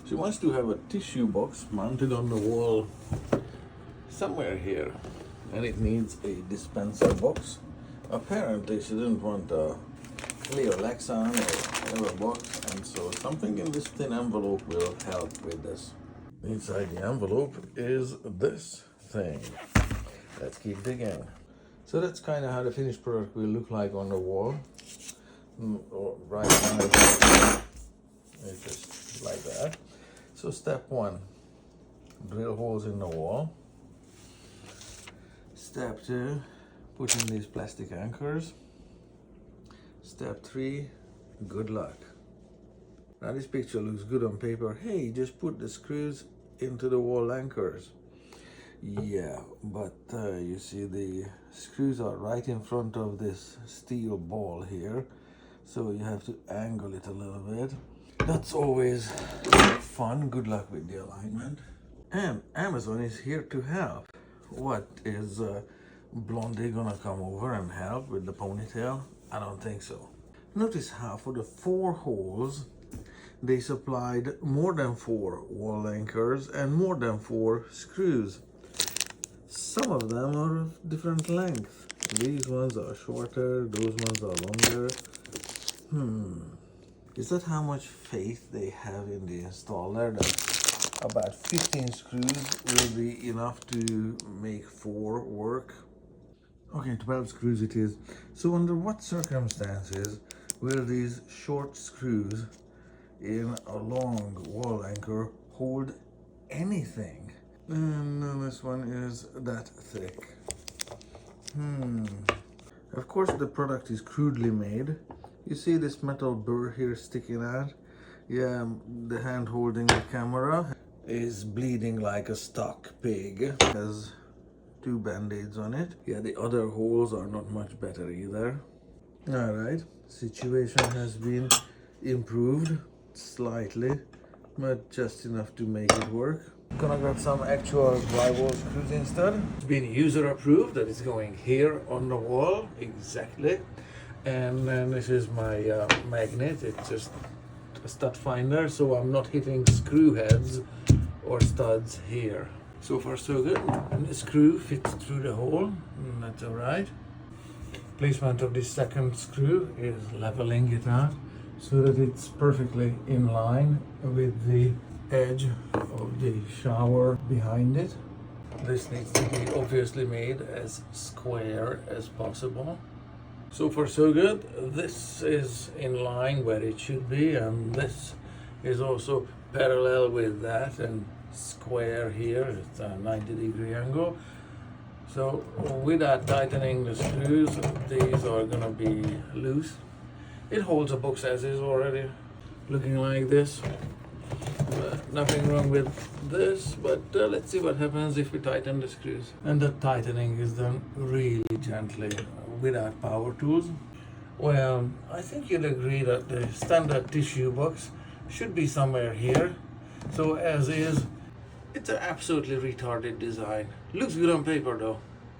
She wants to have a tissue box mounted on the wall somewhere here, and it needs a dispenser box. Apparently she didn't want a Lexan or whatever box, and so something in this thin envelope will help with this. Inside the envelope is this thing. Let's keep digging. So that's kind of how the finished product will look like on the wall. Right now it's just like that. So step 1, drill holes in the wall. Step 2, put in these plastic anchors. Step 3, good luck. Now this picture looks good on paper. Hey, just put the screws into the wall anchors. Yeah, but you see the screws are right in front of this steel ball here, so you have to angle it a little bit. That's always fun. Good luck with the alignment. And Amazon is here to help. What, is Blondie gonna come over and help with the ponytail? I don't think so. Notice how for the 4 holes they supplied more than 4 wall anchors and more than 4 screws. Some of them are of different length. These ones are shorter, those ones are longer. Is that how much faith they have in the installer, that about 15 screws will be enough to make 4 work? Okay, 12 screws it is. So under what circumstances will these short screws in a long wall anchor hold anything? And this one is that thick. Of course the product is crudely made. You see this metal burr here sticking out? Yeah, the hand holding the camera is bleeding like a stuck pig. Has 2 band-aids on it. Yeah, the other holes are not much better either. Alright, situation has been improved slightly, but just enough to make it work. Gonna grab some actual drywall screws instead. It's been user approved that it's going here on the wall, exactly. And then this is my magnet. It's just a stud finder, so I'm not hitting screw heads or studs here. So far so good. And the screw fits through the hole, and that's alright. Placement of this second screw is leveling it out so that it's perfectly in line with the edge of the shower behind it. This needs to be obviously made as square as possible. So far so good. This is in line where it should be, and this is also parallel with that and square here. It's a 90-degree angle. So without tightening the screws, these are gonna be loose. It holds a box as is already, looking like this. Nothing wrong with this, but let's see what happens if we tighten the screws. And the tightening is done really gently, without power tools. Well, I think you'll agree that the standard tissue box should be somewhere here. So as is, it's an absolutely retarded design. Looks good on paper though.